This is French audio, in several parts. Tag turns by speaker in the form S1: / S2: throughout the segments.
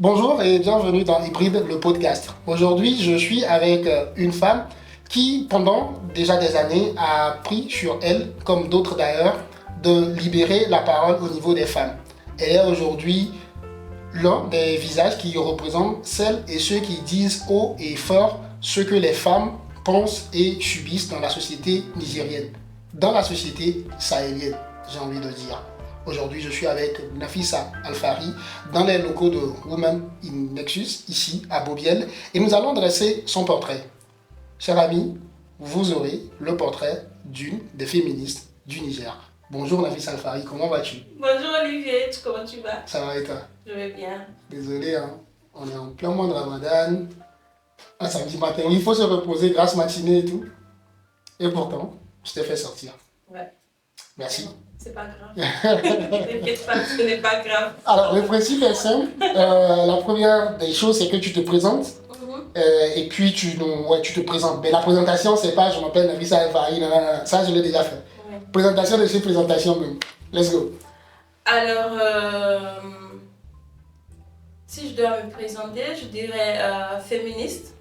S1: Bonjour et bienvenue dans Hybride, le podcast. Aujourd'hui, je suis avec une femme qui, pendant déjà des années, a pris sur elle, comme d'autres d'ailleurs, de libérer la parole au niveau des femmes. Elle est aujourd'hui l'un des visages qui représentent celles et ceux qui disent haut et fort ce que les femmes pensent et subissent dans la société nigérienne, dans la société sahélienne, j'ai envie de dire. Aujourd'hui, je suis avec Nafissa Alfari dans les locaux de Women in Nexus, ici à Beaubiel, et nous allons dresser son portrait. Chers amis, vous aurez le portrait d'une des féministes du Niger. Bonjour Nafissa Alfari, comment vas-tu?
S2: Bonjour Olivier, comment tu vas?
S1: Ça va et toi?
S2: Je vais bien.
S1: Désolé, hein, on est en plein mois de Ramadan, un samedi matin, il faut se reposer, grasse matinée et tout. Et pourtant, je t'ai fait sortir.
S2: Ouais.
S1: Merci.
S2: C'est pas grave. T'inquiète pas, ce n'est pas grave.
S1: Alors, le principe est simple. La première des choses, c'est que tu te présentes. Et puis, tu te présentes. Mais la présentation, c'est pas je m'appelle Nafissa Alfari, ça, je l'ai déjà fait. Ouais. Présentation de ces présentations même. Let's go.
S2: Alors, si je dois me présenter, je dirais féministe,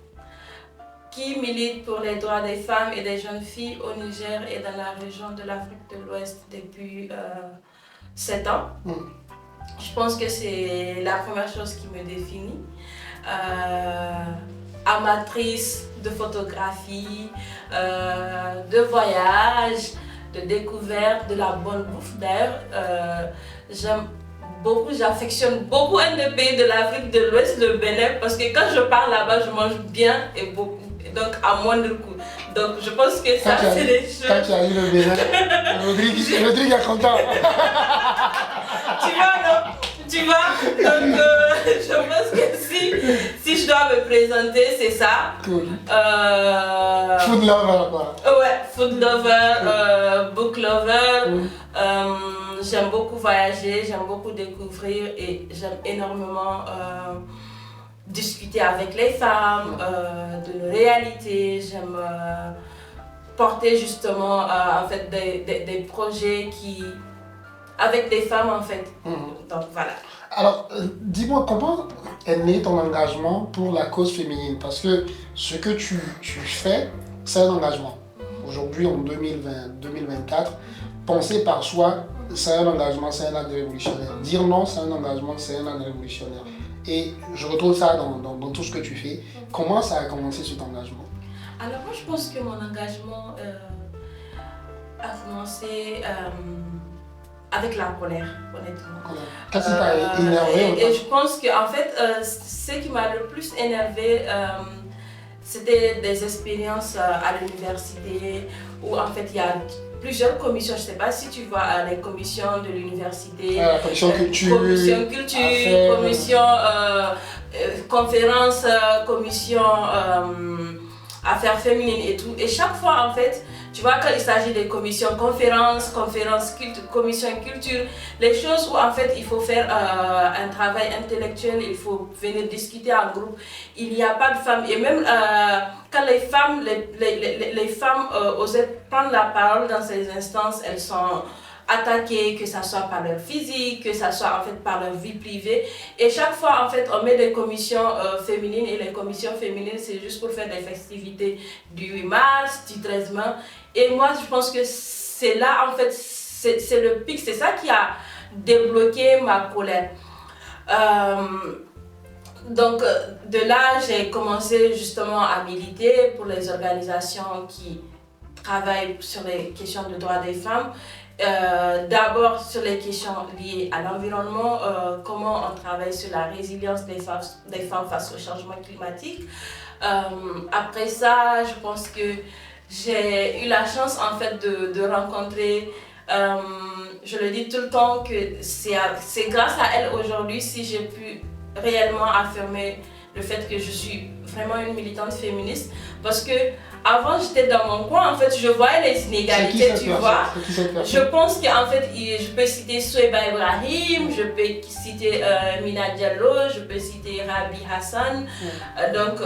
S2: qui milite pour les droits des femmes et des jeunes filles au Niger et dans la région de l'Afrique de l'Ouest depuis 7 ans. Je pense que c'est la première chose qui me définit. Amatrice de photographie, de voyage, de découverte, de la bonne bouffe. D'ailleurs, j'affectionne beaucoup un des pays de l'Afrique de l'Ouest, le Bénin, parce que quand je pars là-bas, je mange bien et beaucoup. Donc à moindre coût. Donc je pense que ça c'est les choses.
S1: Quand tu as eu le Bénin, Rodrigue est content.
S2: Tu vois, non? Tu vois? Donc je pense que si je dois me présenter, c'est ça.
S1: Cool. Food lover quoi.
S2: Ouais, food lover, book lover. J'aime beaucoup voyager, j'aime beaucoup découvrir et j'aime énormément discuter avec les femmes de nos réalités. J'aime porter justement en fait des projets avec des femmes en fait. Donc voilà.
S1: Alors dis-moi, comment est né ton engagement pour la cause féminine? Parce que ce que tu fais, c'est un engagement. Aujourd'hui en 2024, penser par soi, c'est un engagement, c'est un acte révolutionnaire. Dire non, c'est un engagement, c'est un acte révolutionnaire. Et je retrouve ça dans tout ce que tu fais. Comment ça a commencé cet engagement?
S2: Alors moi je pense que mon engagement a commencé avec la colère, honnêtement.
S1: Qu'est-ce qui t'a énervé?
S2: Et je pense que en fait, ce qui m'a le plus énervé, c'était des expériences à l'université où en fait il y a plusieurs commissions. Je ne sais pas si tu vois les commissions de l'université.
S1: La commission culture.
S2: Commission culture, commission conférence, commission affaires féminines et tout. Et chaque fois en fait, tu vois, quand il s'agit des commissions conférences, commission culture, les choses où en fait il faut faire un travail intellectuel, il faut venir discuter en groupe, il n'y a pas de femmes. Et même quand les femmes osaient prendre la parole dans ces instances, elles sont attaquées, que ce soit par leur physique, que ce soit en fait par leur vie privée. Et chaque fois en fait on met des commissions féminines, et les commissions féminines c'est juste pour faire des festivités du 8 mars, du 13 mai. Et moi je pense que c'est là en fait, c'est le pic, c'est ça qui a débloqué ma colère. Donc de là j'ai commencé justement à militer pour les organisations qui travaillent sur les questions de droits des femmes. D'abord sur les questions liées à l'environnement, comment on travaille sur la résilience des femmes face au changement climatique. Après ça, je pense que j'ai eu la chance en fait de rencontrer, je le dis tout le temps, que c'est grâce à elle aujourd'hui si j'ai pu réellement affirmer le fait que je suis vraiment une militante féministe, parce que avant j'étais dans mon coin, en fait je voyais les inégalités, tu vois. Je pense qu'en fait je peux citer Soueba Ibrahim, je peux citer Mina Diallo, je peux citer Rabi Hassan, donc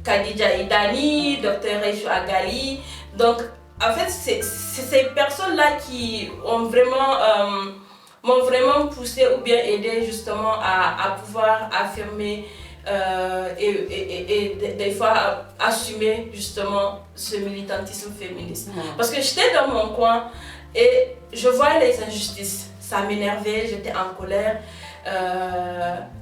S2: Khadija Idani, Dr Reishu Agali. Donc en fait c'est ces personnes là qui ont vraiment m'ont vraiment poussé ou bien aidé justement à pouvoir affirmer et des fois assumer justement ce militantisme féministe. Parce que j'étais dans mon coin et je voyais les injustices, ça m'énervait, j'étais en colère.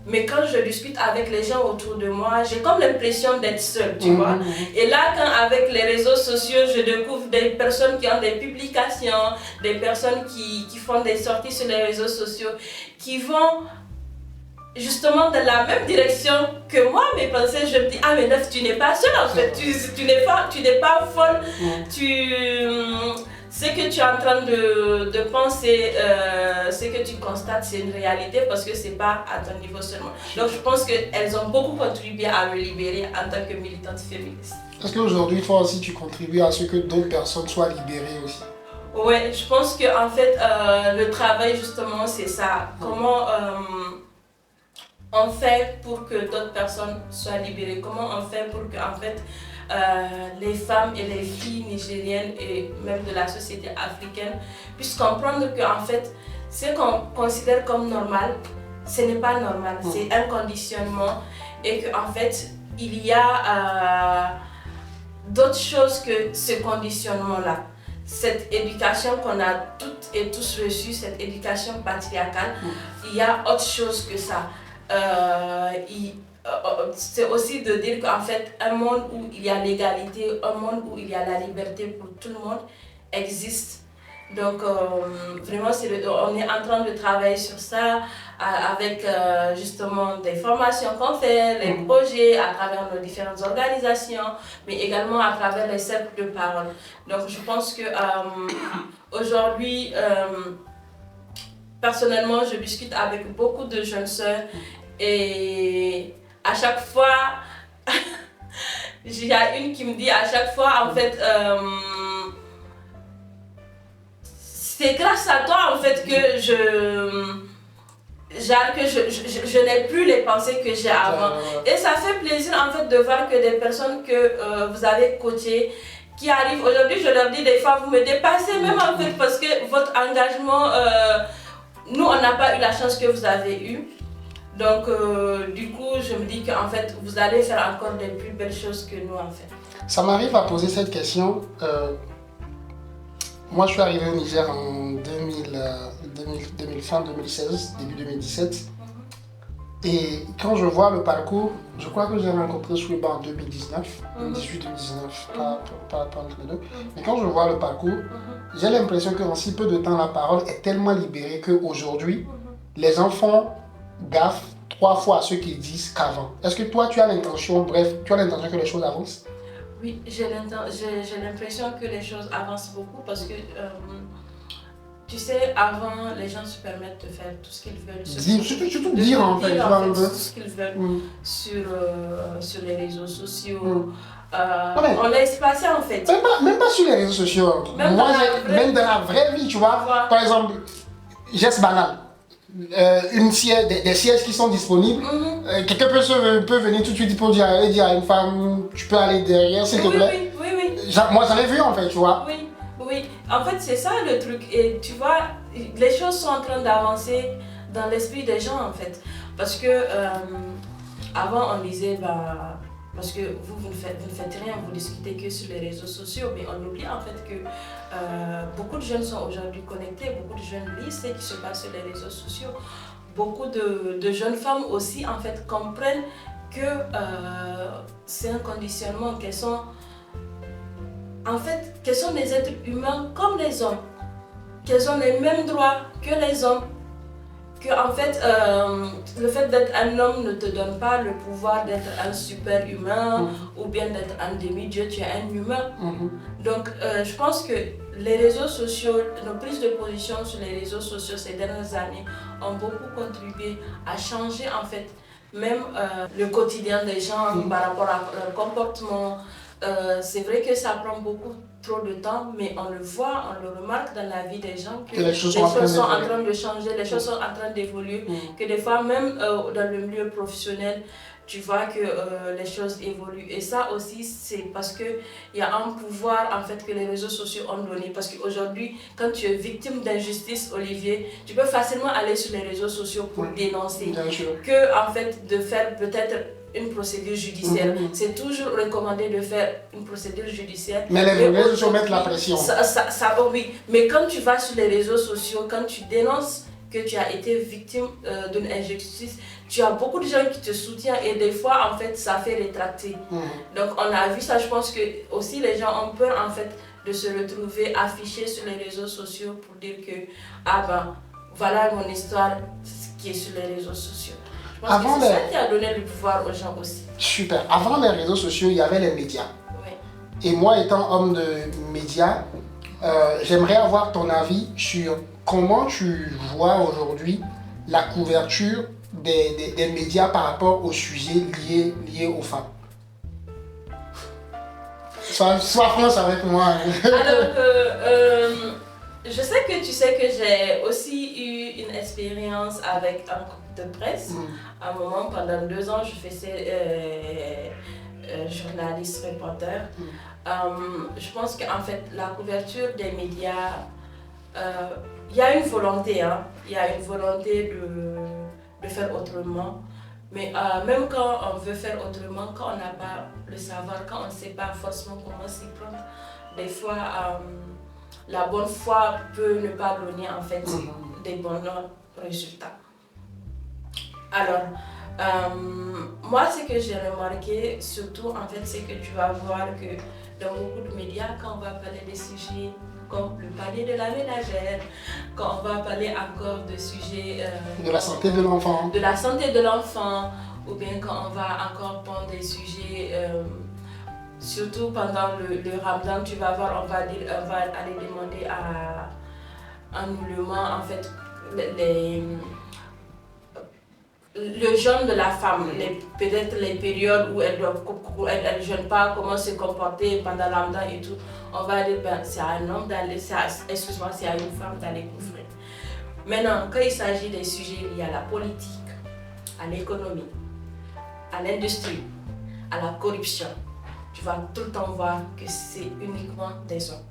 S2: Mais quand je discute avec les gens autour de moi, j'ai comme l'impression d'être seule, tu vois. Et là, quand avec les réseaux sociaux, je découvre des personnes qui ont des publications, des personnes qui font des sorties sur les réseaux sociaux, qui vont justement dans la même direction que moi, mes pensées, je me dis, ah mais Neuf, tu n'es pas seule en fait, tu n'es pas folle, ce que tu es en train de penser, ce que tu constates, c'est une réalité parce que c'est pas à ton niveau seulement. Donc je pense qu'elles ont beaucoup contribué à me libérer en tant que militante féministe.
S1: Est-ce qu'aujourd'hui, toi aussi, tu contribues à ce que d'autres personnes soient libérées aussi?
S2: Ouais, je pense que en fait, le travail justement, c'est ça. Comment on fait pour que d'autres personnes soient libérées? Comment on fait pour que en fait, les femmes et les filles nigériennes et même de la société africaine puissent comprendre que en fait, ce qu'on considère comme normal, ce n'est pas normal, c'est un conditionnement et que en fait, il y a d'autres choses que ce conditionnement-là. Cette éducation qu'on a toutes et tous reçue, cette éducation patriarcale, il y a autre chose que ça. C'est aussi de dire qu'en fait, un monde où il y a l'égalité, un monde où il y a la liberté pour tout le monde existe. Donc vraiment, on est en train de travailler sur ça avec justement des formations qu'on fait, les projets à travers nos différentes organisations, mais également à travers les cercles de parole. Donc je pense que aujourd'hui, personnellement, je discute avec beaucoup de jeunes sœurs et à chaque fois, il y a une qui me dit à chaque fois en fait, c'est grâce à toi en fait que je n'ai plus les pensées que j'ai avant. Et ça fait plaisir en fait de voir que des personnes que vous avez coachées qui arrivent aujourd'hui, je leur dis des fois vous me dépassez même en fait parce que votre engagement, nous on n'a pas eu la chance que vous avez eue. Donc du coup je me dis qu'en fait vous allez faire encore des plus belles choses que nous en fait.
S1: Ça m'arrive à poser cette question. Moi, je suis arrivé au Niger en fin 2016, début 2017. Et quand je vois le parcours, je crois que j'ai rencontré Souiba en 2019, 2018-2019, pas entre les deux. Mais quand je vois le parcours, j'ai l'impression qu'en si peu de temps, la parole est tellement libérée qu'aujourd'hui, les gens font gaffe 3 fois à ce qu'ils disent qu'avant. Est-ce que toi, tu as l'intention que les choses avancent?
S2: Oui, j'ai l'impression que les choses avancent beaucoup parce que, tu sais, avant, les gens se permettent de faire tout ce qu'ils veulent.
S1: Surtout dire en fait.
S2: Tout ce qu'ils veulent sur les réseaux sociaux. On laisse passer en fait.
S1: Même pas sur les réseaux sociaux. Même dans la vraie vie, tu vois. Par exemple, geste banal. Des sièges qui sont disponibles, quelqu'un peut venir tout de suite pour dire à une femme, tu peux aller derrière s'il te plaît.
S2: Oui.
S1: Moi j'en ai vu en fait, tu vois.
S2: Oui, en fait c'est ça le truc et tu vois, les choses sont en train d'avancer dans l'esprit des gens en fait. Parce que avant on disait, parce que vous ne faites rien, vous discutez que sur les réseaux sociaux, mais on oublie en fait que beaucoup de jeunes sont aujourd'hui connectés, beaucoup de jeunes lisent ce qui se passe sur les réseaux sociaux. Beaucoup de jeunes femmes aussi en fait comprennent que c'est un conditionnement, qu'elles sont des êtres humains comme les hommes, qu'elles ont les mêmes droits que les hommes. Que en fait, le fait d'être un homme ne te donne pas le pouvoir d'être un super humain ou bien d'être un demi-dieu, tu es un humain. Donc je pense que les réseaux sociaux, nos prises de position sur les réseaux sociaux ces dernières années ont beaucoup contribué à changer en fait même le quotidien des gens par rapport à leur comportement. C'est vrai que ça prend beaucoup trop de temps, mais on le voit, on le remarque dans la vie des gens que les choses sont en train de changer, les choses sont en train d'évoluer, que des fois même dans le milieu professionnel, tu vois que les choses évoluent. Et ça aussi, c'est parce qu'il y a un pouvoir en fait que les réseaux sociaux ont donné. Parce qu'aujourd'hui, quand tu es victime d'injustice, Olivier, tu peux facilement aller sur les réseaux sociaux pour dénoncer. Que en fait, de faire peut-être une procédure judiciaire. C'est toujours recommandé de faire une procédure judiciaire.
S1: Mais les réseaux sociaux mettent la pression.
S2: Oui, mais quand tu vas sur les réseaux sociaux, quand tu dénonces que tu as été victime d'une injustice, tu as beaucoup de gens qui te soutiennent et des fois, en fait, ça fait rétracter. Donc, on a vu ça, je pense que aussi les gens ont peur, en fait, de se retrouver affichés sur les réseaux sociaux pour dire que, ah ben, voilà mon histoire qui est sur les réseaux sociaux. Je pense que c'est ça qui a donné le pouvoir aux gens aussi.
S1: Super. Avant les réseaux sociaux, il y avait les médias.
S2: Oui.
S1: Et moi, étant homme de médias, j'aimerais avoir ton avis sur comment tu vois aujourd'hui la couverture des médias par rapport aux sujets liés aux femmes. Sois franche avec moi.
S2: Alors, je sais que tu sais que j'ai aussi eu une expérience avec un groupe de presse. À un moment, pendant 2 ans, je faisais journaliste, reporter. Je pense qu'en fait, la couverture des médias, il y a une volonté, il y a une volonté de faire autrement. Mais même quand on veut faire autrement, quand on n'a pas le savoir, quand on ne sait pas forcément comment s'y prendre, des fois, la bonne foi peut ne pas donner en fait des bons résultats. Alors, moi, ce que j'ai remarqué, surtout en fait, c'est que tu vas voir que dans beaucoup de médias, quand on va parler des sujets comme le panier de la ménagère, quand on va parler encore de sujets
S1: de la santé de l'enfant.
S2: De la santé de l'enfant, ou bien quand on va encore prendre des sujets, surtout pendant le Ramadan, tu vas voir, on va aller demander à annulement en fait le jeûne de la femme, peut-être les périodes où elle ne jeûne pas, comment se comporter pendant le Ramadan et tout. On va dire ben, c'est à un homme d'aller, c'est à une femme d'aller couvrir. Maintenant, quand il s'agit des sujets liés à la politique, à l'économie, à l'industrie, à la corruption, tu vas tout le temps voir que c'est uniquement des hommes.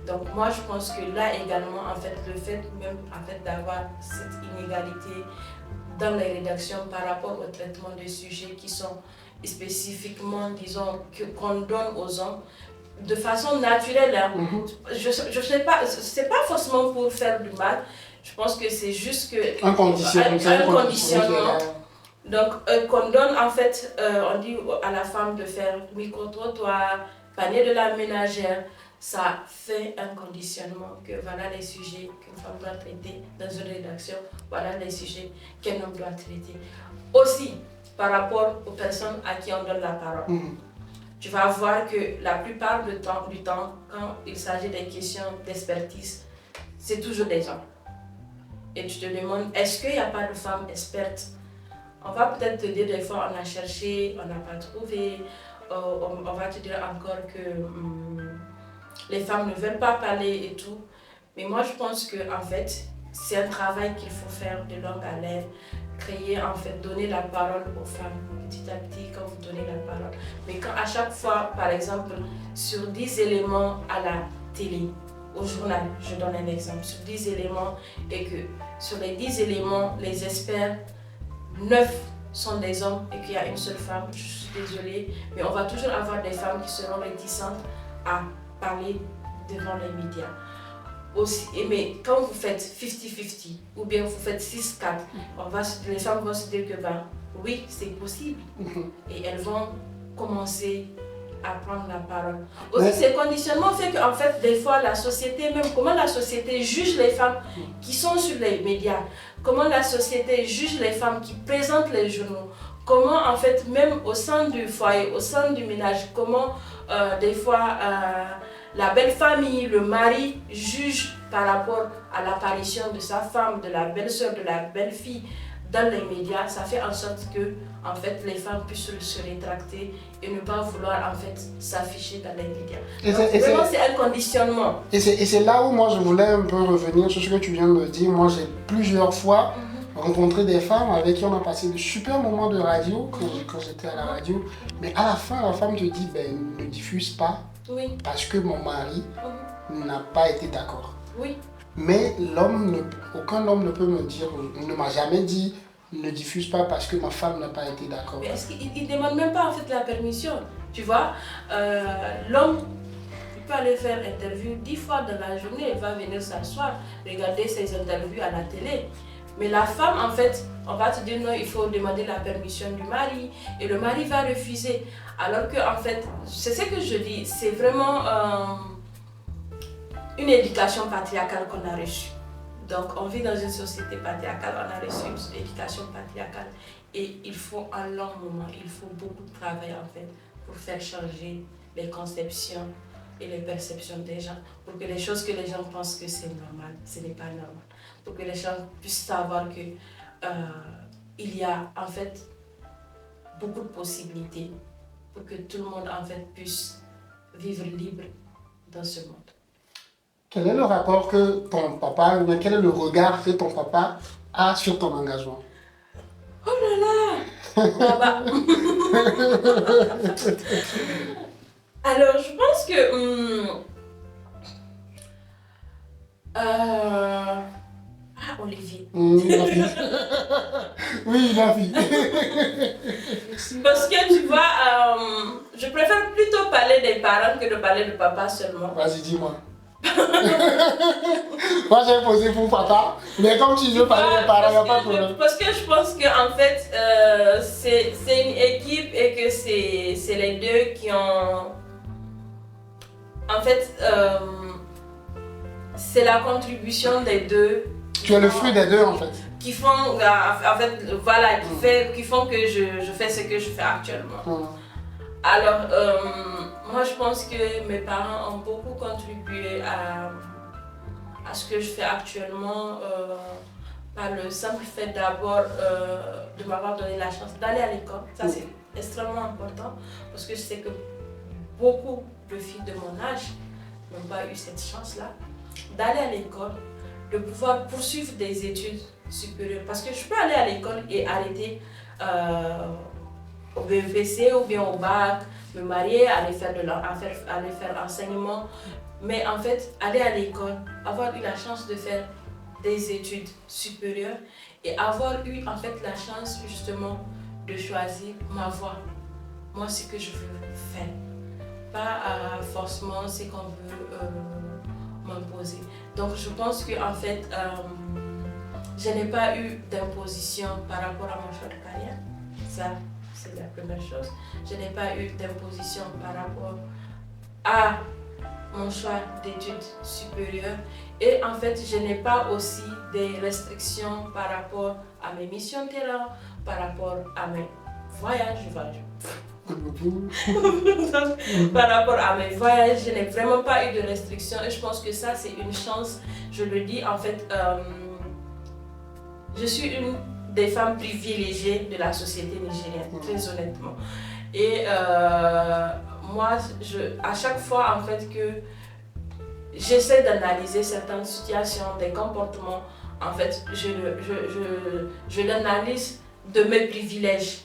S2: Donc moi je pense que là également, en fait, le fait même en fait, d'avoir cette inégalité dans les rédactions par rapport au traitement des sujets qui sont spécifiquement, disons, qu'on donne aux hommes, de façon naturelle. Je sais pas, c'est pas forcément pour faire du mal, je pense que c'est juste que
S1: un conditionnement.
S2: Donc qu'on donne en fait, on dit à la femme de faire micro-trottoir, panier de la ménagère, ça fait un conditionnement que voilà les sujets qu'une femme doit traiter dans une rédaction, voilà les sujets qu'un homme doit traiter. Aussi, par rapport aux personnes à qui on donne la parole. Tu vas voir que la plupart du temps, quand il s'agit des questions d'expertise, c'est toujours des hommes. Et tu te demandes, est-ce qu'il n'y a pas de femmes expertes? On va peut-être te dire des fois, on a cherché, on n'a pas trouvé. On va te dire encore que les femmes ne veulent pas parler et tout. Mais moi, je pense que en fait, c'est un travail qu'il faut faire de longue haleine. Créer, en fait, donner la parole aux femmes petit à petit quand vous donnez la parole. Mais quand à chaque fois, par exemple, sur 10 éléments à la télé, au journal, je donne un exemple, sur 10 éléments, et que sur les 10 éléments, les experts, 9 sont des hommes et qu'il y a une seule femme, je suis désolée, mais on va toujours avoir des femmes qui seront réticentes à parler devant les médias. Aussi, mais quand vous faites 50-50 ou bien vous faites 6-4, les femmes vont se dire que ben, oui, c'est possible. Et elles vont commencer à prendre la parole. Aussi, ces conditionnements fait qu'en fait, des fois, la société, même comment la société juge les femmes qui sont sur les médias, comment la société juge les femmes qui présentent les journaux, comment en fait, même au sein du foyer, au sein du ménage, comment des fois la belle famille, le mari juge par rapport à l'apparition de sa femme, de la belle-sœur, de la belle-fille dans les médias, ça fait en sorte que en fait, les femmes puissent se rétracter et ne pas vouloir en fait s'afficher dans les médias. Donc, vraiment, c'est un conditionnement.
S1: Et c'est là où moi je voulais un peu revenir sur ce que tu viens de dire. Moi, j'ai plusieurs fois rencontré des femmes avec qui on a passé de super moments de radio quand j'étais à la radio. Mais à la fin, la femme te dit, ben, ne diffuse pas
S2: Oui.
S1: parce que mon mari n'a pas été d'accord.
S2: Oui.
S1: Mais aucun homme ne peut me dire, ne m'a jamais dit, ne diffuse pas parce que ma femme n'a pas été d'accord.
S2: Mais est-ce qu'il ne demande même pas en fait la permission? Tu vois, l'homme, il peut aller faire interview 10 fois dans la journée, il va venir s'asseoir, regarder ses interviews à la télé. Mais la femme, en fait, on va te dire non, il faut demander la permission du mari et le mari va refuser. Alors que, en fait, c'est ce que je dis, c'est vraiment une éducation patriarcale qu'on a reçue. Donc, on vit dans une société patriarcale, on a reçu une éducation patriarcale et il faut un long moment, il faut beaucoup de travail en fait pour faire changer les conceptions et les perceptions des gens, pour que les choses que les gens pensent que c'est normal, ce n'est pas normal, pour que les gens puissent savoir que il y a en fait beaucoup de possibilités pour que tout le monde en fait puisse vivre libre dans ce monde.
S1: Quel est le rapport que ton papa, ou bien quel est le regard que ton papa a sur ton engagement?
S2: Oh là là, Baba. Alors, je pense que... Olivier.
S1: La fille. Oui, la fille.
S2: Parce que tu vois, je préfère plutôt parler des parents que de parler de papa seulement.
S1: Vas-y, dis-moi. Moi, j'ai posé pour papa, mais comme tu veux parler des parents, il n'y a pas de problème.
S2: Parce que je pense qu'en fait, c'est une équipe et que c'est les deux qui ont... En fait, c'est la contribution des deux.
S1: Tu es le fruit des deux, en fait.
S2: Qui font, en fait, voilà, qui font que je fais ce que je fais actuellement. Alors, moi je pense que mes parents ont beaucoup contribué à ce que je fais actuellement par le simple fait d'abord de m'avoir donné la chance d'aller à l'école. Ça c'est extrêmement important parce que je sais que beaucoup de filles de mon âge n'ont pas eu cette chance-là d'aller à l'école, de pouvoir poursuivre des études supérieures. Parce que je peux aller à l'école et arrêter au BEPC ou bien au bac, me marier, aller faire enseignement. Mais en fait, aller à l'école, avoir eu la chance de faire des études supérieures et avoir eu en fait la chance justement de choisir ma voie. Moi, ce que je veux faire. Pas forcément ce qu'on veut m'imposer. Donc je pense que en fait, je n'ai pas eu d'imposition par rapport à mon choix de carrière. Ça, c'est la première chose. Je n'ai pas eu d'imposition par rapport à mon choix d'études supérieures. Et en fait, je n'ai pas aussi des restrictions par rapport à mes missions de terrain, par rapport à mes voyages. Par rapport à mes voyages, je n'ai vraiment pas eu de restrictions et je pense que ça, c'est une chance. Je le dis, en fait, je suis une des femmes privilégiées de la société nigérienne, très honnêtement. Et moi, à chaque fois en fait que j'essaie d'analyser certaines situations, des comportements, en fait, je l'analyse de mes privilèges.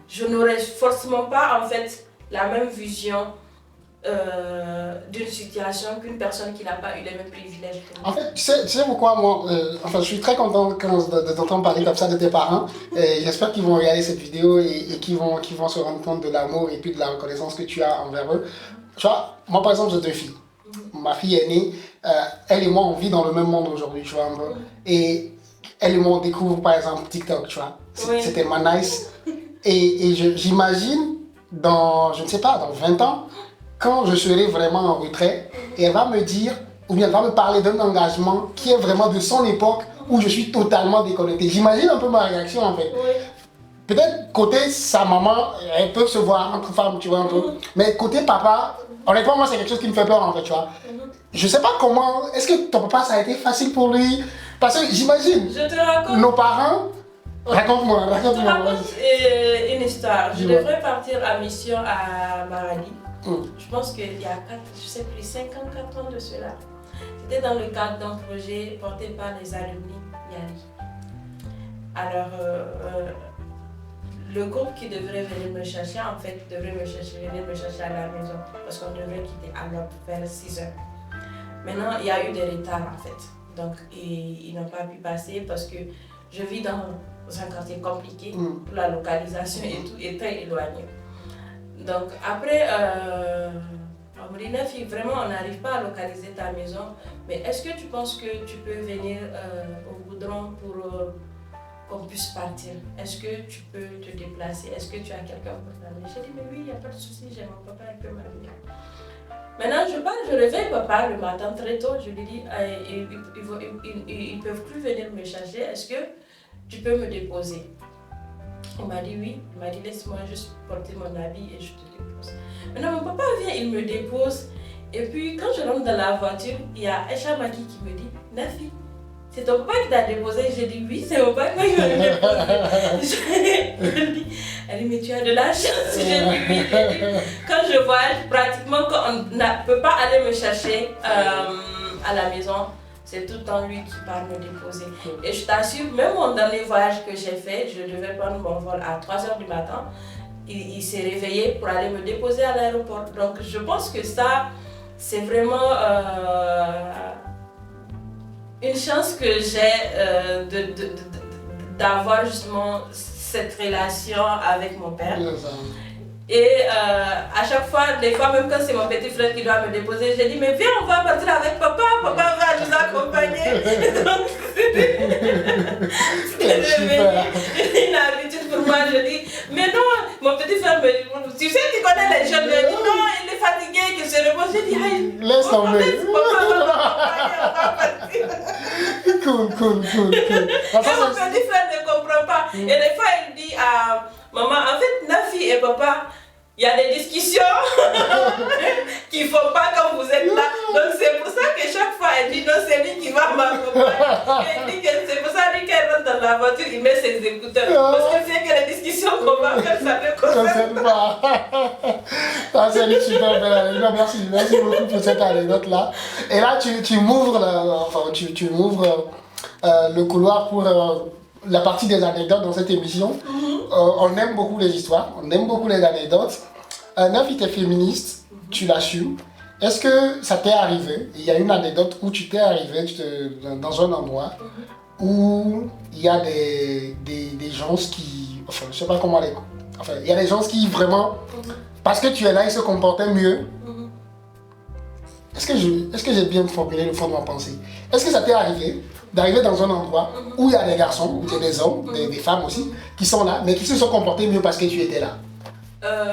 S2: Je n'aurais forcément pas en fait la même vision d'une situation qu'une personne qui n'a pas eu les mêmes privilèges que moi.
S1: En fait, tu sais pourquoi moi, je suis très content de t'entendre parler comme ça de tes parents. J'espère qu'ils vont regarder cette vidéo et qu'ils vont se rendre compte de l'amour et puis de la reconnaissance que tu as envers eux. Tu vois, moi par exemple j'ai 2 filles. Ma fille aînée, elle et moi on vit dans le même monde aujourd'hui, tu vois un peu. Et elle et moi on découvre par exemple TikTok, tu vois. C'est tellement nice. Et j'imagine dans, je ne sais pas, dans 20 ans, quand je serai vraiment en retrait, et elle va me dire, ou bien elle va me parler d'un engagement qui est vraiment de son époque, où je suis totalement déconnecté. J'imagine un peu ma réaction en fait. Peut-être côté sa maman, elle peut se voir entre femmes, tu vois un peu. Mais côté papa, honnêtement moi c'est quelque chose qui me fait peur en fait, tu vois. Je sais pas comment, est-ce que ton papa ça a été facile pour lui? Parce que j'imagine, nos parents, raconte-moi.
S2: Je te raconte une histoire. Je devrais partir en mission à Maradi. Je pense qu'il y a 54 ans de cela. C'était dans le cadre d'un projet porté par les alumni Yali. Alors, le groupe qui devrait venir me chercher, en fait, venir me chercher à la maison. Parce qu'on devrait quitter à l'heure vers 6 heures. Maintenant, il y a eu des retards, en fait. Donc, ils n'ont pas pu passer parce que je vis dans un quartier compliqué. La localisation et tout est très éloignée. Donc, après, on me dit, Nafi, vraiment, on n'arrive pas à localiser ta maison. Mais est-ce que tu penses que tu peux venir au Goudron pour qu'on puisse partir? Est-ce que tu peux te déplacer? Est-ce que tu as quelqu'un pour t'amener? J'ai dit, mais oui, il n'y a pas de souci, j'ai mon papa, il peut m'amener. Maintenant, je réveille papa le matin très tôt. Je lui dis, ils ne peuvent plus venir me chercher. Est-ce que tu peux me déposer? On m'a dit oui. Il m'a dit, laisse-moi juste porter mon habit et je te dépose. Maintenant, mon papa vient, il me dépose. Et puis, quand je rentre dans la voiture, il y a Aisha Maki qui me dit, Nafi, c'est ton papa qui t'a déposé? J'ai dit oui, c'est mon papa qui m'a déposé. Elle dit, mais tu as de la chance. J'ai dit oui. Quand je voyage, pratiquement, quand on ne peut pas aller me chercher à la maison, c'est tout le temps lui qui part me déposer. Et je t'assure, même mon dernier voyage que j'ai fait, je devais prendre mon vol à 3h du matin. Il s'est réveillé pour aller me déposer à l'aéroport. Donc je pense que ça, c'est vraiment une chance que j'ai d'avoir justement cette relation avec mon père. Et à chaque fois, des fois même quand c'est mon petit frère qui doit me déposer, j'ai dit mais viens, on va partir avec papa, papa va nous accompagner. Donc c'est devenu une habitude pour moi. Je dis mais non, mon petit frère me dit, tu sais, tu connais les jeunes, me dit non, il est fatigué, qu'il se repose. J'ai dit
S1: laisse tomber.
S2: Papa va m'accompagner, on va partir.
S1: Cool.
S2: Et mon petit frère ne comprend pas. Et des fois il dit à maman, en fait Nafi et papa, il y a des discussions qu'il ne faut pas quand vous êtes là. Donc c'est pour ça que chaque fois elle dit non, c'est lui qui va m'accompagner. Elle dit que c'est pour ça qu'elle rentre dans la voiture, il met ses écouteurs. Parce qu'elle sait que les discussions qu'on va faire, ça ne concerne pas.
S1: C'est une super belle anecdote. Merci beaucoup pour cette anecdote-là. Et là, tu m'ouvres le couloir pour la partie des anecdotes dans cette émission. On aime beaucoup les histoires, on aime beaucoup les anecdotes. Nafi, tu es féministe, tu l'assumes. Est-ce que ça t'est arrivé? Il y a une anecdote où tu t'es arrivé dans un endroit où il y a des gens qui... Enfin, je sais pas comment les... Enfin, il y a des gens qui vraiment... Parce que tu es là, ils se comportaient mieux. Est-ce que j'ai bien formulé le fond de ma pensée? Est-ce que ça t'est arrivé d'arriver dans un endroit où il y a des garçons, ou des hommes, des femmes aussi, qui sont là, mais qui se sont comportés mieux parce que tu étais là?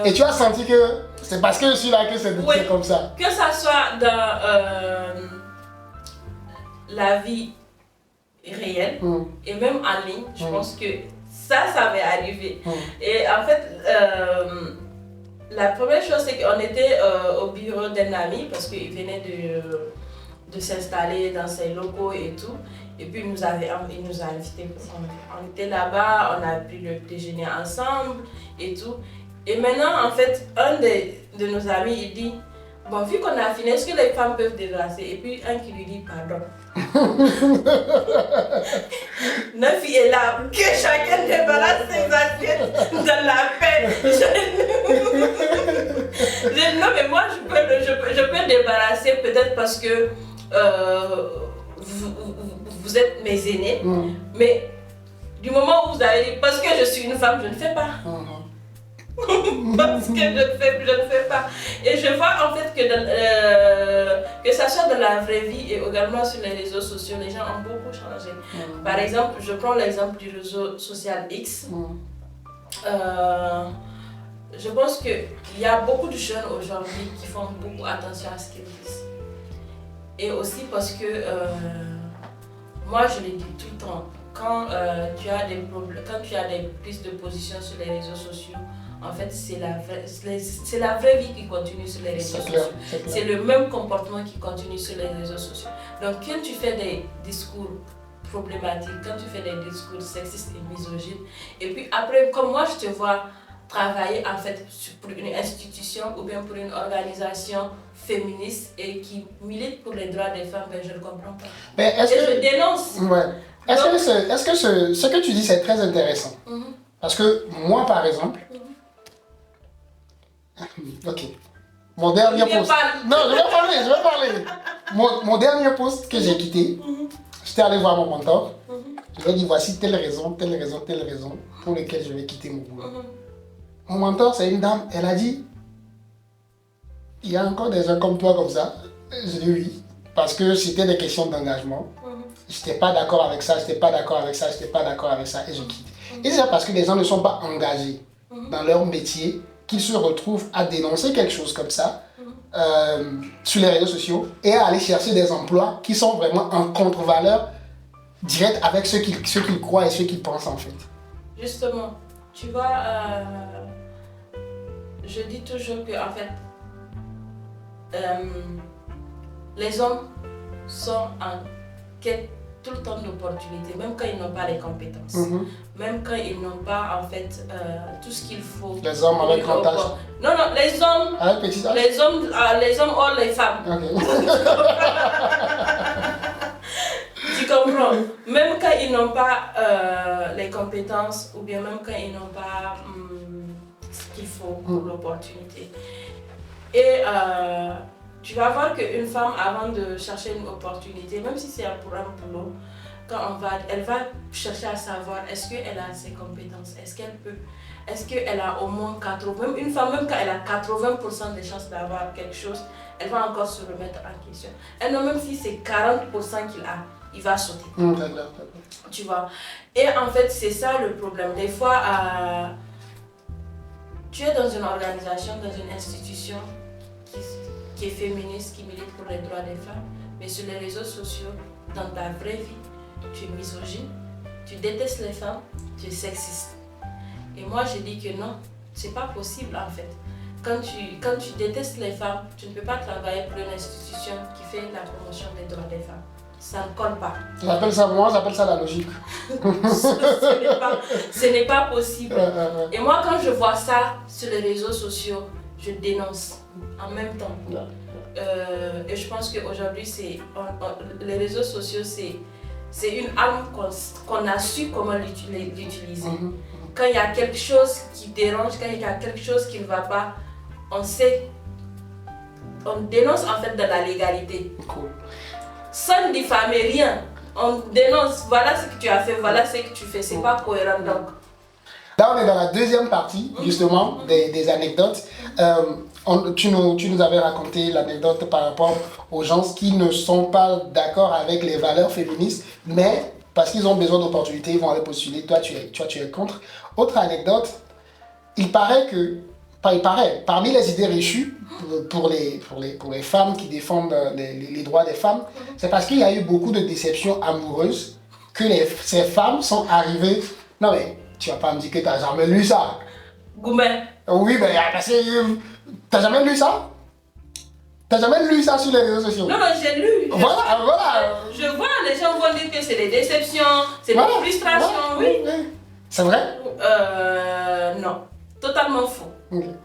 S1: Et tu as senti que c'est parce que je suis là que c'est comme ça?
S2: Que ça soit dans la vie réelle et même en ligne, je pense que ça m'est arrivé. Et en fait, la première chose, c'est qu'on était au bureau d'un ami parce qu'il venait de s'installer dans ses locaux et tout. Et puis il nous a invités. On était là-bas, on a pris le déjeuner ensemble et tout. Et maintenant, en fait, un de nos amis, il dit, bon, vu qu'on a fini, est-ce que les femmes peuvent débarrasser? Et puis un qui lui dit, pardon. Nafi est là, que chacun débarrasse ses assiettes dans la paix. Je dis, non, mais moi, je peux débarrasser peut-être parce que vous êtes mes aînés, mais du moment où vous avez dit, parce que je suis une femme, je ne fais pas. Parce que je ne fais pas. Et je vois en fait que ça soit dans la vraie vie et également sur les réseaux sociaux, les gens ont beaucoup changé. Par exemple, je prends l'exemple du réseau social X. Je pense qu'il y a beaucoup de jeunes aujourd'hui qui font beaucoup attention à ce qu'ils disent. Et aussi parce que moi je le dis tout le temps, quand tu as des problèmes, quand tu as des prises de position sur les réseaux sociaux, en fait c'est la vraie vie qui continue sur les réseaux sociaux. C'est le même comportement qui continue sur les réseaux sociaux. Donc quand tu fais des discours problématiques, quand tu fais des discours sexistes et misogynes, et puis après comme moi je te vois travailler en fait pour une institution ou bien pour une organisation féministe et qui milite pour les droits des femmes, ben je ne comprends pas.
S1: Mais
S2: et je dénonce.
S1: Ouais. Est-ce que ce que tu dis, c'est très intéressant? Parce que moi, par exemple, ok, mon dernier post. Non, je vais parler. Mon dernier post que j'ai quitté, j'étais allé voir mon mentor. Je lui ai dit, voici telle raison pour lesquelles je vais quitter mon boulot. Mon mentor, c'est une dame, elle a dit, il y a encore des gens comme toi comme ça. Je dis oui, parce que c'était des questions d'engagement. Je n'étais pas d'accord avec ça, et je quitte. Et c'est parce que les gens ne sont pas engagés dans leur métier qu'ils se retrouvent à dénoncer quelque chose comme ça sur les réseaux sociaux et à aller chercher des emplois qui sont vraiment en contre-valeur directe avec ce qu'ils croient et ce qu'ils pensent en fait.
S2: Justement, tu vois, je dis toujours que en fait, les hommes sont en quête tout le temps d'opportunités, même quand ils n'ont pas les compétences, même quand ils n'ont pas en fait tout ce qu'il faut.
S1: Les hommes avec grand âge.
S2: Non, les hommes.
S1: Avec petit âge.
S2: Les hommes ou les femmes.
S1: Okay.
S2: Tu comprends? Même quand ils n'ont pas les compétences ou bien même quand ils n'ont pas ce qu'il faut pour l'opportunité. Et tu vas voir qu'une femme, avant de chercher une opportunité, même si c'est pour un boulot, elle va chercher à savoir est-ce qu'elle a ses compétences, est-ce qu'elle a au moins 80%, même une femme, même quand elle a 80% des chances d'avoir quelque chose, elle va encore se remettre en question. Et non, même si c'est 40% qu'il a, il va sauter. Tu vois. Et en fait, c'est ça le problème. Des fois, tu es dans une organisation, dans une institution qui est féministe, qui milite pour les droits des femmes, mais sur les réseaux sociaux, dans ta vraie vie, tu es misogyne, tu détestes les femmes, tu es sexiste. Et moi, je dis que non, c'est pas possible en fait. Quand tu détestes les femmes, tu ne peux pas travailler pour une institution qui fait la promotion des droits des femmes. Ça ne colle pas.
S1: J'appelle ça la logique.
S2: Ce n'est pas possible. Et moi, quand je vois ça sur les réseaux sociaux, je dénonce en même temps. Et je pense qu'aujourd'hui, les réseaux sociaux, c'est une arme qu'on a su comment l'utiliser. Quand il y a quelque chose qui dérange, quand il y a quelque chose qui ne va pas, on dénonce en fait dans la légalité.
S1: Cool.
S2: Sans diffamer rien, on dénonce, voilà ce que tu as fait, voilà ce que tu fais, c'est pas cohérent donc.
S1: Là on est dans la deuxième partie justement des anecdotes. Tu nous avais raconté l'anecdote par rapport aux gens qui ne sont pas d'accord avec les valeurs féministes, mais parce qu'ils ont besoin d'opportunités, ils vont aller postuler, toi tu es contre. Autre anecdote, il paraît, parmi les idées reçues pour les femmes qui défendent les droits des femmes, c'est parce qu'il y a eu beaucoup de déceptions amoureuses que ces femmes sont arrivées. Non mais, tu vas pas me dire que tu n'as jamais lu ça.
S2: Goumen.
S1: Oui, mais parce que t'as jamais lu ça? T'as jamais lu ça sur les réseaux sociaux?
S2: Non, j'ai lu.
S1: Voilà.
S2: Je vois, les gens vont dire que c'est des déceptions, c'est des frustrations, oui.
S1: C'est vrai?
S2: Non, totalement faux.
S1: Okay.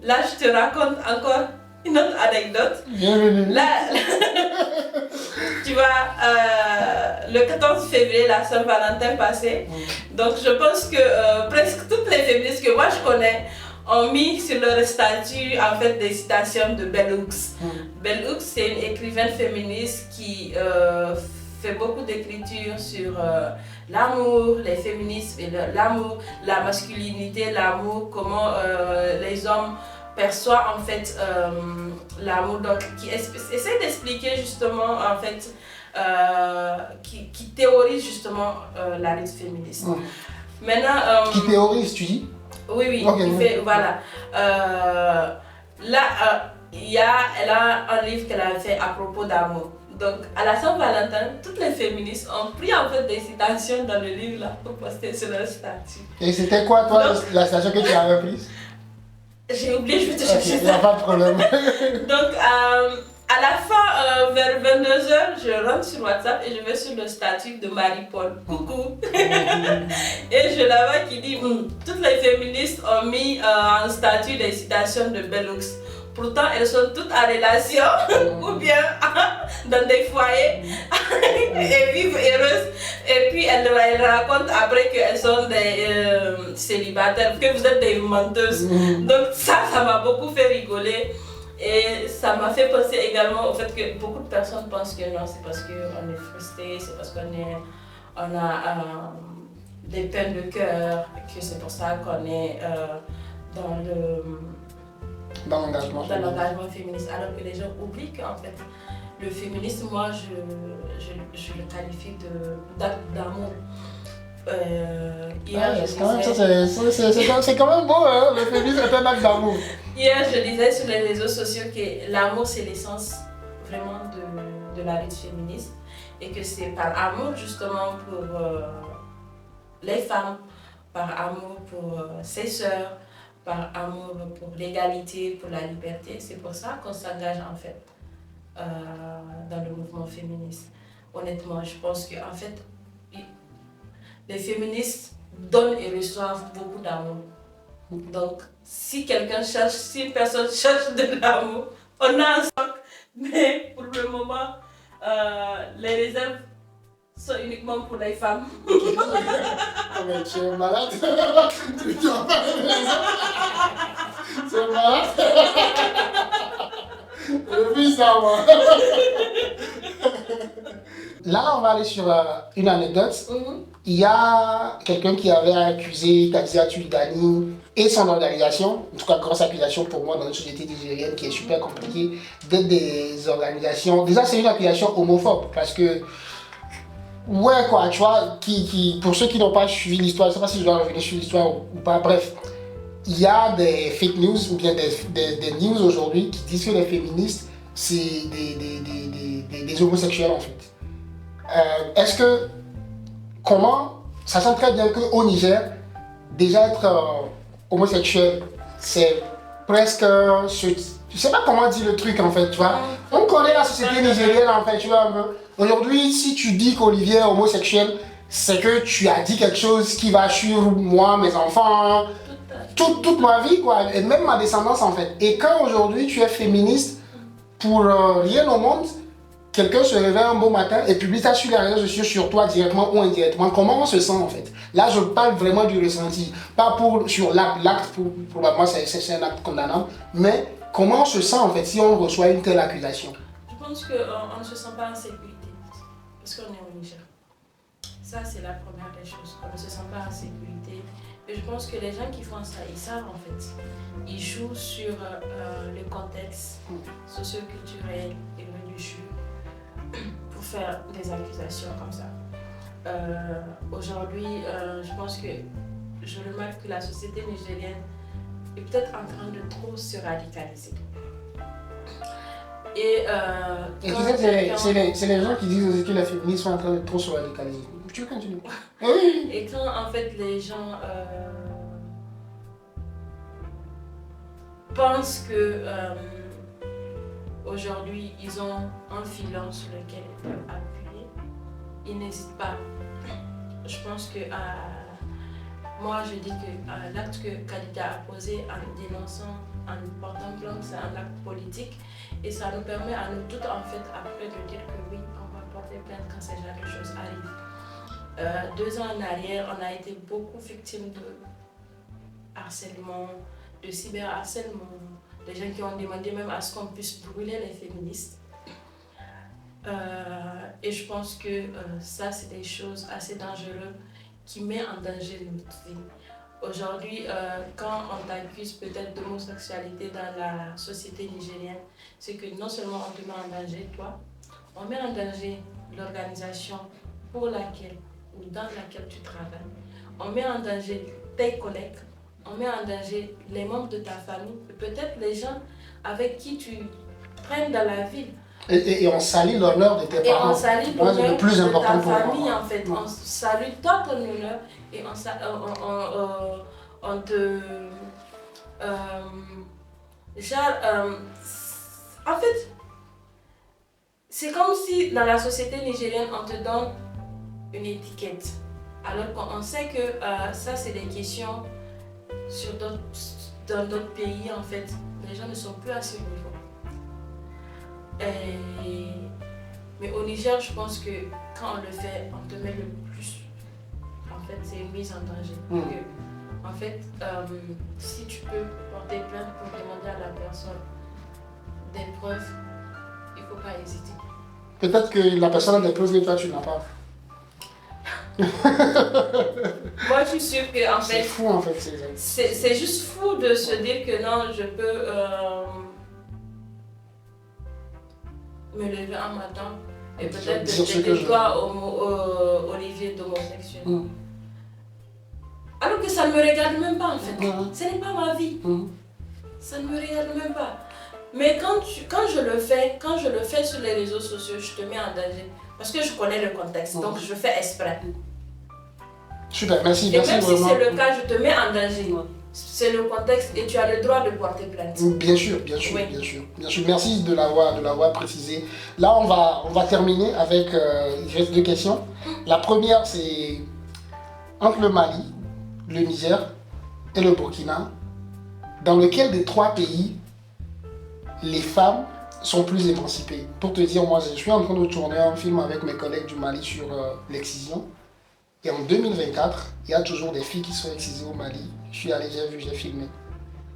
S2: Là, je te raconte encore une autre anecdote.
S1: Bienvenue.
S2: Là, tu vois, le 14 février, la Saint-Valentin passée, donc je pense que presque toutes les féministes que moi je connais ont mis sur leur statut en fait des citations de Bell Hooks. Bell Hooks, c'est une écrivaine féministe qui fait beaucoup d'écriture sur l'amour, les féminismes et l'amour, la masculinité, l'amour, comment les hommes perçoivent en fait l'amour, donc qui essaie d'expliquer justement en fait, qui théorise justement la lutte féministe. Maintenant,
S1: qui théorise, tu dis?
S2: Oui,
S1: okay,
S2: fait, voilà. Là, elle a un livre qu'elle a fait à propos d'amour. Donc, à la Saint-Valentin, toutes les féministes ont pris en fait des citations dans le livre là pour poster sur leur statut.
S1: Et c'était quoi, toi, la citation que tu avais prise?
S2: J'ai oublié, je vais te chercher ça.
S1: Il n'y a pas de problème.
S2: Donc, à la fin, vers 22h, je rentre sur WhatsApp et je vais sur le statut de Marie-Paul. Coucou. Et je la vois qui dit toutes les féministes ont mis en statut des citations de Bell Hooks Pourtant, elles sont toutes en relation ou bien dans des foyers et vivent heureuses. Et puis, elles racontent après qu'elles sont des célibataires, que vous êtes des menteuses. Donc, ça m'a beaucoup fait rigoler. Et ça m'a fait penser également au fait que beaucoup de personnes pensent que non, c'est parce qu'on est frustré, c'est parce qu'on a des peines de cœur, que c'est pour ça qu'on est dans l'engagement féministe, alors que les gens oublient qu'en fait, le féminisme, moi, je le qualifie d'acte d'amour.
S1: C'est quand même beau, hein? Le féminisme est un acte d'amour.
S2: Hier, je disais sur les réseaux sociaux que l'amour, c'est l'essence vraiment de la lutte féministe et que c'est par amour justement pour les femmes, par amour pour ses sœurs, par amour pour l'égalité, pour la liberté. C'est pour ça qu'on s'engage en fait dans le mouvement féministe. Honnêtement, je pense qu'en fait, les féministes donnent et reçoivent beaucoup d'amour. Donc, si une personne cherche de l'amour, on a un stock, mais pour le moment, les réserves sont uniquement pour les femmes.
S1: Mais tu es malade. Tu es malade. Je vis ça, moi. Là, on va aller sur une anecdote. Il y a quelqu'un qui avait accusé Kadidia Tulgani et son organisation, en tout cas grosse accusation pour moi dans une société nigérienne qui est super compliquée, d'être des organisations. Déjà, c'est une accusation homophobe parce que, ouais, quoi, tu vois, pour ceux qui n'ont pas suivi l'histoire, je ne sais pas si je dois revenir sur l'histoire ou pas, bref, il y a des fake news ou bien des news aujourd'hui qui disent que les féministes, c'est des homosexuels en fait. Comment, sachant très bien qu'au Niger, déjà être homosexuel, c'est presque, je sais pas comment dire le truc en fait, tu vois. On connaît la société nigérienne en fait, tu vois. Aujourd'hui, si tu dis qu'Olivier est homosexuel, c'est que tu as dit quelque chose qui va sur moi, mes enfants, toute ma vie quoi, et même ma descendance en fait. Et quand aujourd'hui tu es féministe, pour rien au monde, quelqu'un se réveille un beau matin et publie ça sur les réseaux sociaux sur toi directement ou indirectement. Comment on se sent en fait? Là, je parle vraiment du ressenti. Pas sur l'acte, probablement c'est un acte condamnable, mais comment on se sent en fait si on reçoit une telle accusation?
S2: Je pense qu'on ne se sent pas en sécurité parce qu'on est au Niger. Ça, c'est la première des choses. On ne se sent pas en sécurité. Et je pense que les gens qui font ça, ils savent en fait. Ils jouent sur le contexte socio-culturel et religieux pour faire des accusations comme ça. Aujourd'hui, je pense que je remarque que la société nigérienne est peut-être en train de trop se radicaliser. Et
S1: tu sais, c'est les gens qui disent aussi que les féministes sont en train de trop se radicaliser. Tu veux continuer? Oui.
S2: Et quand en fait les gens pensent que aujourd'hui ils ont un filon sur lequel ils peuvent appuyer, ils n'hésitent pas. Je pense que moi je dis que l'acte que Kadidia a posé en dénonçant, en portant plainte, c'est un acte politique et ça nous permet à nous toutes en fait après de dire que oui, on va porter plainte quand ce genre de choses arrivent. 2 ans en arrière, on a été beaucoup victimes de harcèlement, de cyberharcèlement, des gens qui ont demandé même à ce qu'on puisse brûler les féministes. Et je pense que ça, c'est des choses assez dangereuses qui mettent en danger notre vie. Aujourd'hui, quand on t'accuse peut-être d'homosexualité dans la société nigérienne, c'est que non seulement on te met en danger, toi, on met en danger l'organisation pour laquelle ou dans laquelle tu travailles. On met en danger tes collègues, on met en danger les membres de ta famille, peut-être les gens avec qui tu traînes dans la ville.
S1: Et on salit l'honneur de tes parents.
S2: Et on salit l'honneur
S1: de
S2: ta famille en fait. On salue toi ton honneur et on te... en fait, c'est comme si dans la société nigérienne on te donne une étiquette. Alors qu'on sait que ça c'est des questions sur d'autres dans d'autres pays, en fait, les gens ne sont plus à ce niveau. Mais au Niger, je pense que quand on le fait, on te met le plus. En fait, c'est une mise en danger. En fait, si tu peux porter plainte pour demander à la personne des preuves, il ne faut pas hésiter.
S1: Peut-être que la personne a des preuves que toi tu n'as pas.
S2: Moi, je suis sûre que en fait,
S1: c'est fou en fait.
S2: C'est juste fou de se dire que non, je peux me lever un matin et peut-être traiter toi, Olivier, d'homosexuel. Alors que ça ne me regarde même pas en fait. Ce n'est pas ma vie. Ça ne me regarde même pas. Mais quand je le fais sur les réseaux sociaux, je te mets en danger. Parce que je connais le contexte, donc je fais exprès.
S1: Super, merci.
S2: Et même si c'est le cas, je te mets en danger. C'est le contexte et tu as le droit de porter plainte.
S1: Bien sûr. Merci de l'avoir précisé. Là, on va terminer avec juste 2 questions. La première, c'est entre le Mali, le Niger et le Burkina, dans lequel des 3 pays les femmes sont plus émancipées. Pour te dire, moi, je suis en train de tourner un film avec mes collègues du Mali sur l'excision. Et en 2024, il y a toujours des filles qui sont excisées au Mali. Je suis allé, j'ai filmé.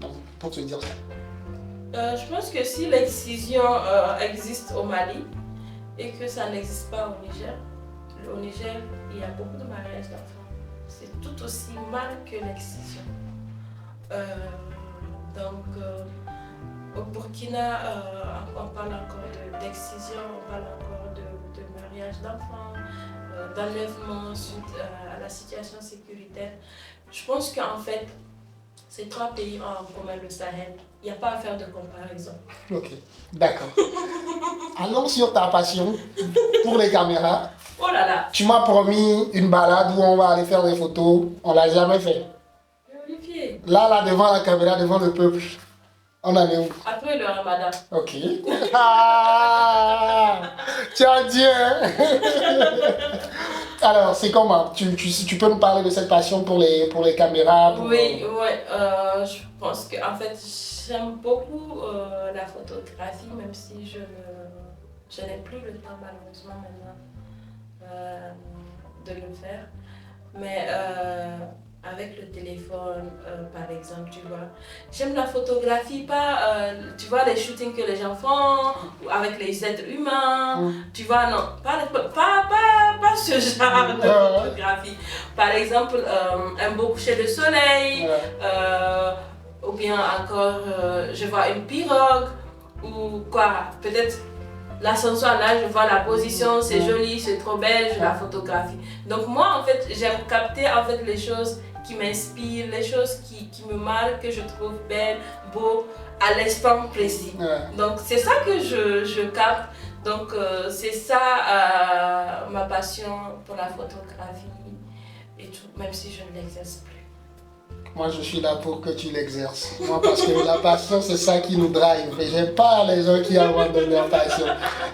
S1: Donc, pour te dire ça.
S2: Je pense que si l'excision existe au Mali et que ça n'existe pas au Niger, il y a beaucoup de mariages d'enfants. C'est tout aussi mal que l'excision. Au Burkina, on parle encore d'excision, on parle encore de mariage d'enfants, d'enlèvement suite à la situation sécuritaire. Je pense qu'en fait, ces 3 pays ont en commun le Sahel. Il n'y a pas à faire de comparaison.
S1: Ok, d'accord. Allons sur ta passion pour les caméras.
S2: Oh là là.
S1: Tu m'as promis une balade où on va aller faire des photos. On ne l'a jamais fait.
S2: Olivier.
S1: Là, devant la caméra, devant le peuple. On en est où?
S2: Après le ramadan.
S1: Ok. Ah, tu as dit, hein? Alors, c'est comment? Tu peux nous parler de cette passion pour les caméras?
S2: Oui, je pense que en fait, j'aime beaucoup la photographie, même si je n'ai plus le temps malheureusement maintenant de le faire. Mais avec le téléphone, par exemple, tu vois. J'aime la photographie, pas, tu vois, les shootings que les gens font, avec les êtres humains, tu vois, non, pas ce genre de photographie. Par exemple, un beau coucher de soleil, ou bien encore, je vois une pirogue, ou quoi, peut-être l'ascenseur, là, je vois la position, c'est joli, c'est trop belle, je la photographie. Donc moi, en fait, j'aime capter en fait les choses qui m'inspirent, les choses qui me marquent, que je trouve belles, beaux, à l'instant précis. Donc c'est ça que je capte. Donc c'est ça ma passion pour la photographie et tout, même si je ne l'exerce plus.
S1: Moi, je suis là pour que tu l'exerces. Moi, parce que la passion, c'est ça qui nous drive. Et j'aime pas les gens qui abandonnent leur passion.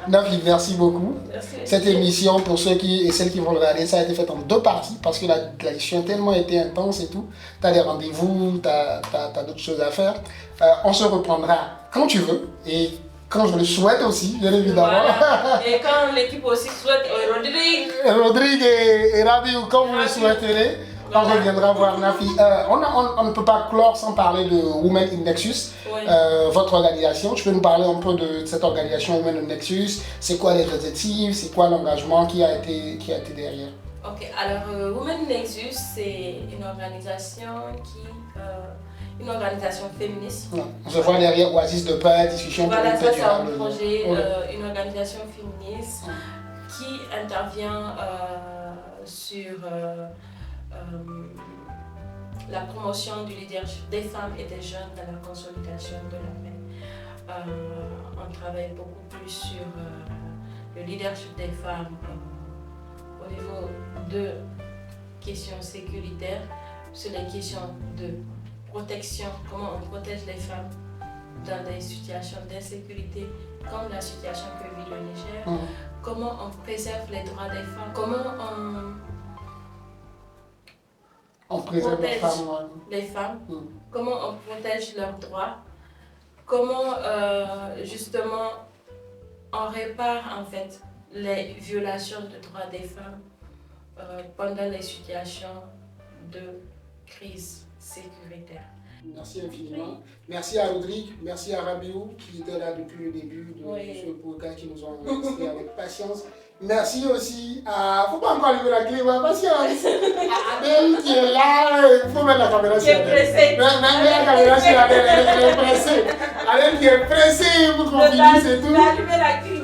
S1: Nafi, merci beaucoup.
S2: Merci.
S1: Cette émission, pour ceux et celles qui vont le regarder, ça a été fait en 2 parties parce que la discussion a tellement été intense et tout. Tu as des rendez-vous, tu as d'autres choses à faire. On se reprendra quand tu veux et quand je le souhaite aussi, bien évidemment.
S2: Voilà. Et quand l'équipe aussi souhaite,
S1: Rodrigue et Rabi, ou quand vous le souhaiterez. On reviendra voir Nafi. On ne peut pas clore sans parler de Women in Nexus, votre organisation. Tu peux nous parler un peu de cette organisation Women in Nexus? C'est quoi les objectifs? C'est quoi l'engagement qui a été derrière?
S2: Ok, alors Women in Nexus, c'est une organisation féministe.
S1: Je vois derrière Oasis de paix, discussion pour
S2: voilà,
S1: une
S2: ça c'est un projet, une organisation féministe qui intervient sur la promotion du leadership des femmes et des jeunes dans la consolidation de la paix. On travaille beaucoup plus sur le leadership des femmes au niveau de questions sécuritaires, sur les questions de protection, comment on protège les femmes dans des situations d'insécurité, comme la situation que vit le Niger, comment on préserve les droits des femmes, comment on
S1: préserve
S2: protège les femmes comment on protège leurs droits, comment justement on répare en fait les violations de droits des femmes pendant les situations de crise sécuritaire.
S1: Merci infiniment. Merci à Rodrigue, merci à Rabiou qui était là depuis le début de ce podcast, qui nous ont enregistré avec patience. Merci aussi à... Faut pas encore allumer la clé, patience. À Adèle qui est là, il faut mettre la caméra sur Adèle.
S2: Qui est pressée.
S1: Même la caméra sur Adèle, elle est pressée. Adèle qui est pressée pour qu'on finisse et tout.
S2: Allumer la clé.